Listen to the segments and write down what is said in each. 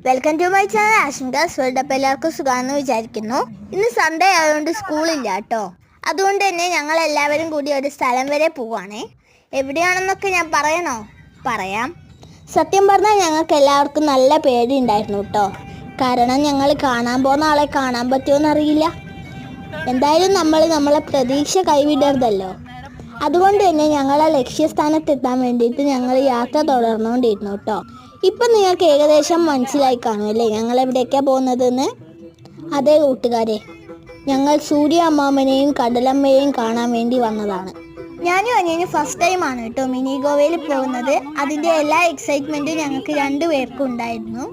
Welcome to my channel Ashanka's world. അപ്പോൾ എല്ലാവർക്കും സുഖമാണെന്ന് വിചാരിക്കുന്നു. ഇന്ന് സൺഡേ ആയതുകൊണ്ട് സ്കൂളില്ല കേട്ടോ. അതുകൊണ്ട് തന്നെ ഞങ്ങൾ എല്ലാവരും കൂടി ഒരു സ്ഥലം വരെ പോവുകയാണേ. എവിടെയാണെന്നൊക്കെ ഞാൻ പറയാം. സത്യം പറഞ്ഞാൽ ഞങ്ങൾക്ക് എല്ലാവർക്കും നല്ല പേടി ഉണ്ടായിരുന്നു കേട്ടോ. കാരണം ഞങ്ങൾ കാണാൻ പോകുന്ന ആളെ കാണാൻ പറ്റുമോയെന്നറിയില്ല. എന്തായാലും നമ്മളെ പ്രതീക്ഷ കൈവിടരുതല്ലോ. അതുകൊണ്ട് തന്നെ ഞങ്ങളെ ലക്ഷ്യസ്ഥാനത്തെത്താൻ വേണ്ടിയിട്ട് ഞങ്ങൾ യാത്ര തുടർന്നുകൊണ്ടിരുന്നു കേട്ടോ. ഇപ്പം നിങ്ങൾക്ക് ഏകദേശം മനസ്സിലായി കാണുമല്ലേ ഞങ്ങൾ എവിടേക്കാണ് പോകുന്നതെന്ന്. അതേ കൂട്ടുകാരെ, ഞങ്ങൾ സൂര്യ അമ്മാമ്മനെയും കടലമ്മയെയും കാണാൻ വേണ്ടി വന്നതാണ്. ഞാനും അനിയനും ഫസ്റ്റ് ടൈമാണ് കേട്ടോ മിനി ഗോവയിൽ പോകുന്നത്. അതിൻ്റെ എല്ലാ എക്സൈറ്റ്മെൻറ്റും ഞങ്ങൾക്ക് രണ്ടുപേർക്കും ഉണ്ടായിരുന്നു.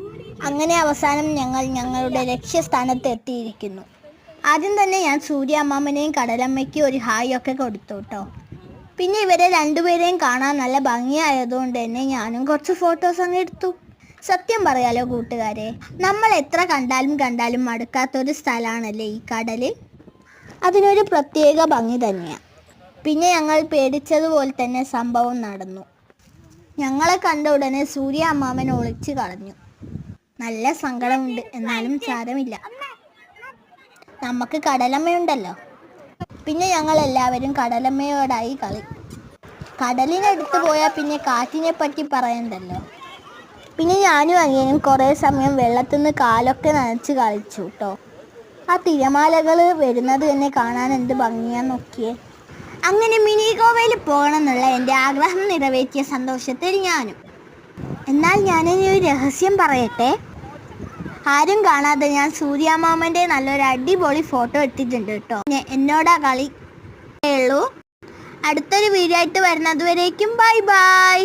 അങ്ങനെ അവസാനം ഞങ്ങളുടെ ലക്ഷ്യസ്ഥാനത്ത് എത്തിയിരിക്കുന്നു. ആദ്യം തന്നെ ഞാൻ സൂര്യ അമ്മാമ്മനെയും കടലമ്മയ്ക്കും ഒരു ഹായ് ഒക്കെ കൊടുത്തു കേട്ടോ. പിന്നെ ഇവരെ രണ്ടുപേരെയും കാണാൻ നല്ല ഭംഗിയായതുകൊണ്ട് തന്നെ ഞാനും കുറച്ച് ഫോട്ടോസ് അങ്ങ് എടുത്തു. സത്യം പറയാലോ കൂട്ടുകാരെ, നമ്മൾ എത്ര കണ്ടാലും മടുക്കാത്തൊരു സ്ഥലമാണല്ലേ ഈ കടല്. അതിനൊരു പ്രത്യേക ഭംഗി തന്നെയാണ്. പിന്നെ ഞങ്ങൾ പേടിച്ചതുപോലെ തന്നെ സംഭവം നടന്നു. ഞങ്ങളെ കണ്ട ഉടനെ സൂര്യ അമ്മാമ്മൻ ഒളിച്ചു കളഞ്ഞു. നല്ല സങ്കടമുണ്ട്, എന്നാലും സാരമില്ല, നമുക്ക് കടലമ്മയുണ്ടല്ലോ. പിന്നെ ഞങ്ങൾ എല്ലാവരും കടലമ്മയോടായി കളി. കടലിനടുത്ത് പോയാൽ പിന്നെ കാറ്റിനെ പറ്റി പറയണ്ടല്ലോ. പിന്നെ ഞാനും അനിയനും കുറേ സമയം വെള്ളത്തിൽ നിന്ന് കാലൊക്കെ നനച്ച് കളിച്ചു കേട്ടോ. ആ തിരമാലകൾ വരുന്നത് തന്നെ കാണാൻ എന്ത് ഭംഗിയാന്ന് നോക്കിയേ. അങ്ങനെ മിനി ഗോവയിൽ പോകണം എന്നുള്ള എൻ്റെ ആഗ്രഹം നിറവേറ്റിയ സന്തോഷത്തിൽ ഞാനും. എന്നാൽ ഞാനിനി ഒരു രഹസ്യം പറയട്ടെ. ആരും കാണാതെ ഞാൻ സൂര്യാമാമൻ്റെ നല്ലൊരു അടിപൊളി ഫോട്ടോ എടുത്തിട്ടുണ്ട് കേട്ടോ. എന്നോടാ കളി ഉള്ളൂ. അടുത്തൊരു വീഡിയോ ആയിട്ട് വരുന്നത് വരേക്കും ബൈ ബൈ.